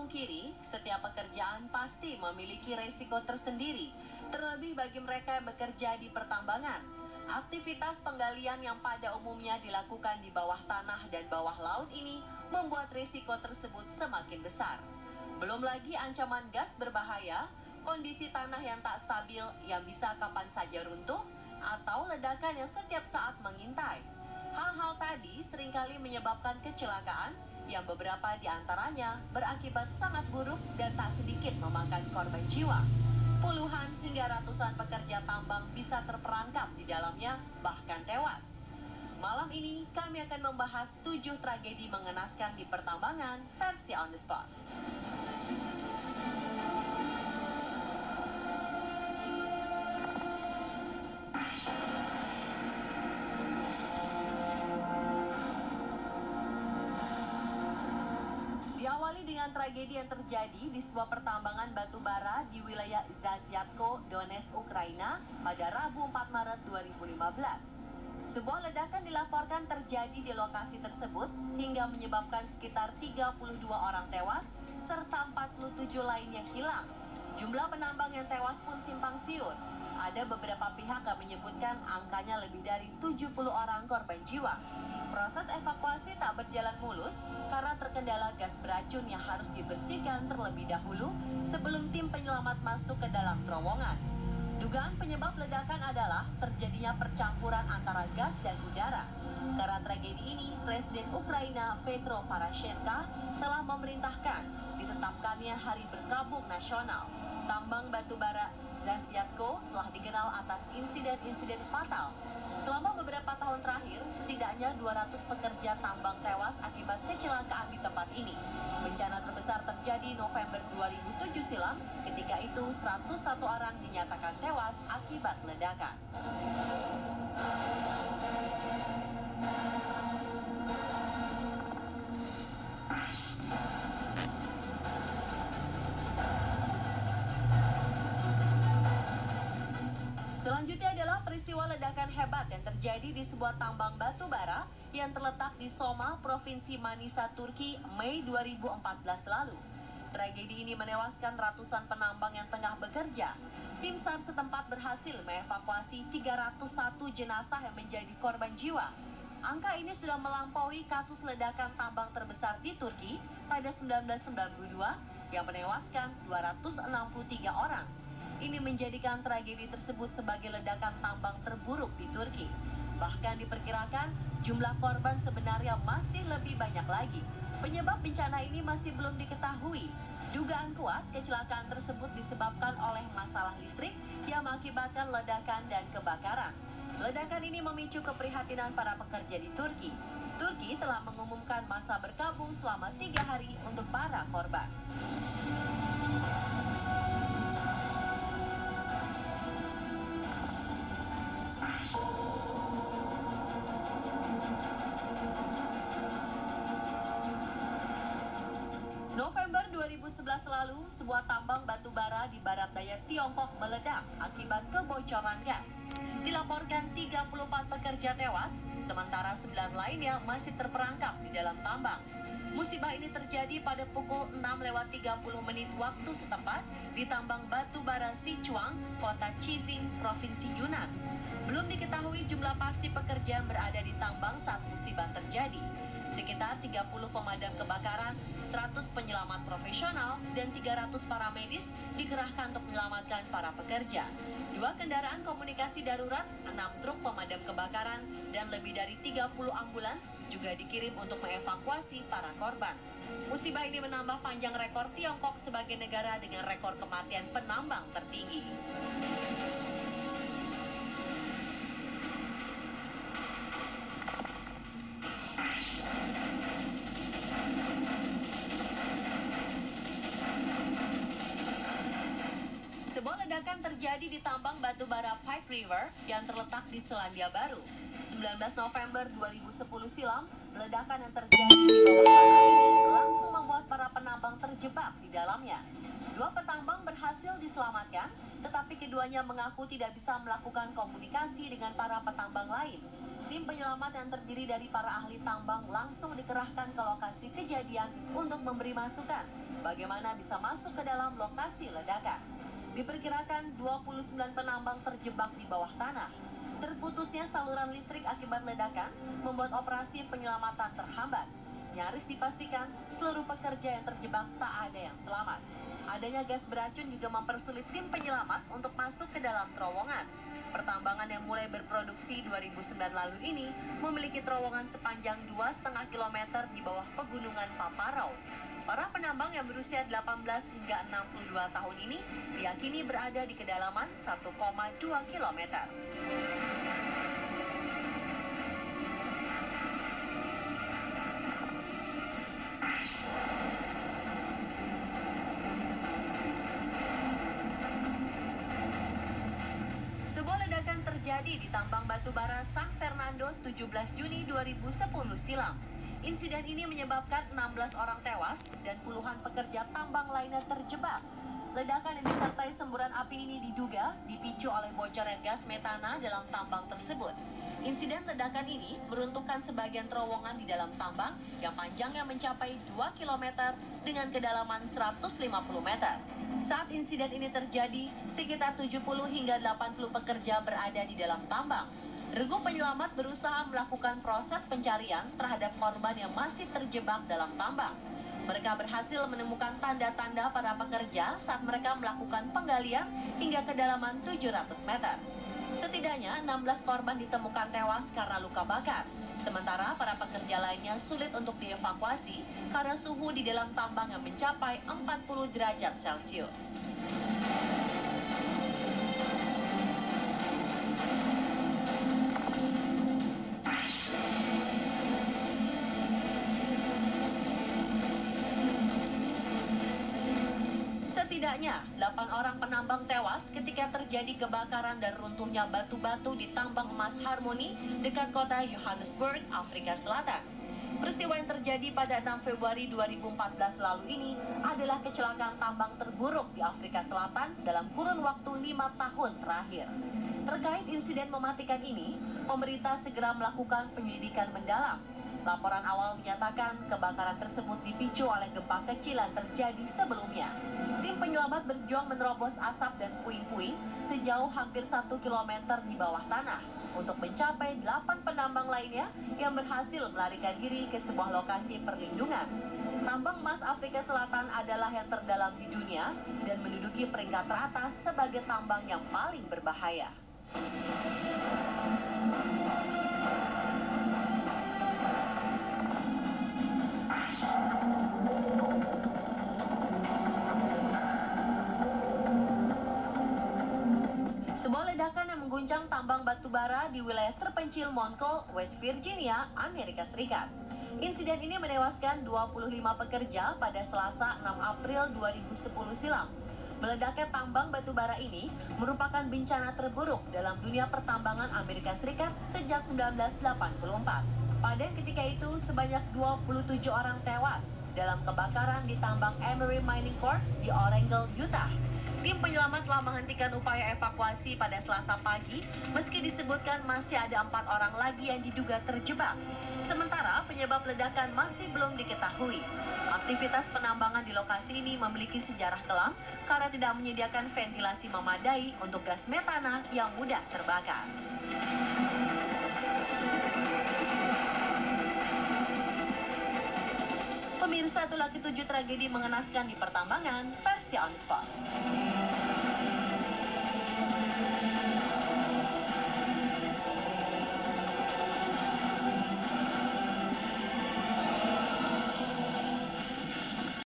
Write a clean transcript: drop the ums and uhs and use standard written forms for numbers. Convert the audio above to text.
memungkiri, setiap pekerjaan pasti memiliki resiko tersendiri, terlebih bagi mereka yang bekerja di pertambangan. Aktivitas penggalian yang pada umumnya dilakukan di bawah tanah dan bawah laut ini membuat risiko tersebut semakin besar. Belum lagi ancaman gas berbahaya, kondisi tanah yang tak stabil yang bisa kapan saja runtuh, atau ledakan yang setiap saat mengintai. Hal-hal tadi seringkali menyebabkan kecelakaan yang beberapa di antaranya berakibat sangat buruk dan tak sedikit memakan korban jiwa. Puluhan hingga ratusan pekerja tambang bisa terperangkap di dalamnya, bahkan tewas. Malam ini kami akan membahas 7 tragedi mengenaskan di pertambangan versi On The Spot. Diawali dengan tragedi yang terjadi di sebuah pertambangan batu bara di wilayah Zasyatko, Donetsk, Ukraina pada Rabu 4 Maret 2015. Sebuah ledakan dilaporkan terjadi di lokasi tersebut hingga menyebabkan sekitar 32 orang tewas serta 47 lainnya hilang. Jumlah penambang yang tewas pun simpang siur. Ada beberapa pihak yang menyebutkan angkanya lebih dari 70 orang korban jiwa. Proses evakuasi tak berjalan mulus karena terkendala gas beracun yang harus dibersihkan terlebih dahulu sebelum tim penyelamat masuk ke dalam terowongan. Dugaan penyebab ledakan adalah terjadinya percampuran antara gas dan udara. Karena tragedi ini, Presiden Ukraina Petro Poroshenko telah memerintahkan ditetapkannya Hari Berkabung Nasional. Tambang batu bara Zasyatko telah dikenal atas insiden-insiden fatal. Selama beberapa tahun terakhir, setidaknya 200 pekerja tambang tewas akibat kecelakaan di tempat ini. Bencana terbesar terjadi November 2007 silam, ketika itu 101 orang dinyatakan tewas akibat ledakan. Selanjutnya adalah peristiwa ledakan hebat yang terjadi di sebuah tambang batu bara yang terletak di Soma, Provinsi Manisa, Turki, Mei 2014 lalu. Tragedi ini menewaskan ratusan penambang yang tengah bekerja. Tim SAR setempat berhasil mengevakuasi 301 jenazah yang menjadi korban jiwa. Angka ini sudah melampaui kasus ledakan tambang terbesar di Turki pada 1992 yang menewaskan 263 orang. Ini menjadikan tragedi tersebut sebagai ledakan tambang terburuk di Turki. Bahkan diperkirakan jumlah korban sebenarnya masih lebih banyak lagi. Penyebab bencana ini masih belum diketahui. Dugaan kuat kecelakaan tersebut disebabkan oleh masalah listrik yang mengakibatkan ledakan dan kebakaran. Ledakan ini memicu keprihatinan para pekerja di Turki. Turki telah mengumumkan masa berkabung selama 3 hari untuk para korban. November 2011 lalu, sebuah tambang batu bara di barat daya Tiongkok meledak akibat kebocoran gas. Dilaporkan 34 pekerja tewas, sementara 9 lainnya masih terperangkap di dalam tambang. Musibah ini terjadi pada pukul 6:30 waktu setempat di tambang batu bara Sichuan, kota Chixing, Provinsi Yunnan. Belum diketahui jumlah pasti pekerja yang berada di tambang saat musibah terjadi. Sekitar 30 pemadam kebakaran, 100 penyelamat profesional, dan 300 paramedis dikerahkan untuk menyelamatkan para pekerja. 2 kendaraan komunikasi darurat, 6 truk pemadam kebakaran, dan lebih dari 30 ambulans juga dikirim untuk mengevakuasi para korban. Musibah ini menambah panjang rekor Tiongkok sebagai negara dengan rekor kematian penambang tertinggi. Sebuah ledakan terjadi di tambang batu bara Pike River yang terletak di Selandia Baru. 19 November 2010 silam, ledakan yang terjadi di bawah tanah ini langsung membuat para penambang terjebak di dalamnya. 2 petambang berhasil diselamatkan, tetapi keduanya mengaku tidak bisa melakukan komunikasi dengan para petambang lain. Tim penyelamat yang terdiri dari para ahli tambang langsung dikerahkan ke lokasi kejadian untuk memberi masukan. bagaimana bisa masuk ke dalam lokasi ledakan. Diperkirakan 29 penambang terjebak di bawah tanah. Terputusnya saluran listrik akibat ledakan membuat operasi penyelamatan terhambat. Nyaris dipastikan seluruh pekerja yang terjebak tak ada yang selamat. Adanya gas beracun juga mempersulit tim penyelamat untuk masuk ke dalam terowongan. Pertambangan yang mulai berproduksi 2009 lalu ini memiliki terowongan sepanjang 2,5 km di bawah pegunungan Paparau. Para penambang yang berusia 18 hingga 62 tahun ini diyakini berada di kedalaman 1,2 km. Sebuah ledakan terjadi di tambang batubara San Fernando 17 Juni 2010 silam. Insiden ini menyebabkan 16 orang tewas dan puluhan pekerja tambang lainnya terjebak. Ledakan yang disertai semburan api ini diduga dipicu oleh bocornya gas metana dalam tambang tersebut. Insiden ledakan ini meruntuhkan sebagian terowongan di dalam tambang yang panjangnya mencapai 2 km dengan kedalaman 150 meter. Saat insiden ini terjadi, sekitar 70 hingga 80 pekerja berada di dalam tambang. Regu penyelamat berusaha melakukan proses pencarian terhadap korban yang masih terjebak dalam tambang. Mereka berhasil menemukan tanda-tanda para pekerja saat mereka melakukan penggalian hingga kedalaman 700 meter. Setidaknya 16 korban ditemukan tewas karena luka bakar. Sementara para pekerja lainnya sulit untuk dievakuasi karena suhu di dalam tambang yang mencapai 40 derajat Celcius. Setidaknya 8 orang penambang tewas ketika terjadi kebakaran dan runtuhnya batu-batu di tambang emas Harmony dekat kota Johannesburg, Afrika Selatan. Peristiwa yang terjadi pada 6 Februari 2014 lalu ini adalah kecelakaan tambang terburuk di Afrika Selatan dalam kurun waktu 5 tahun terakhir. Terkait insiden mematikan ini, pemerintah segera melakukan penyelidikan mendalam. Laporan awal menyatakan kebakaran tersebut dipicu oleh gempa kecil yang terjadi sebelumnya. Tim penyelamat berjuang menerobos asap dan puing-puing sejauh hampir 1 km di bawah tanah untuk mencapai 8 penambang lainnya yang berhasil melarikan diri ke sebuah lokasi perlindungan. Tambang emas Afrika Selatan adalah yang terdalam di dunia dan menduduki peringkat teratas sebagai tambang yang paling berbahaya. Sebuah ledakan yang mengguncang tambang batubara di wilayah terpencil Montclair, West Virginia, Amerika Serikat. Insiden ini menewaskan 25 pekerja pada Selasa 6 April 2010 silam. Meledaknya tambang batubara ini merupakan bencana terburuk dalam dunia pertambangan Amerika Serikat sejak 1984. Pada ketika itu, sebanyak 27 orang tewas dalam kebakaran di tambang Emery Mining Corp di Orange, Utah. Tim penyelamat telah menghentikan upaya evakuasi pada Selasa pagi, meski disebutkan masih ada 4 orang lagi yang diduga terjebak. Sementara penyebab ledakan masih belum diketahui. Aktivitas penambangan di lokasi ini memiliki sejarah kelam karena tidak menyediakan ventilasi memadai untuk gas metana yang mudah terbakar. Pemirsa, itulah ketujuh tragedi mengenaskan di pertambangan versi On Spot.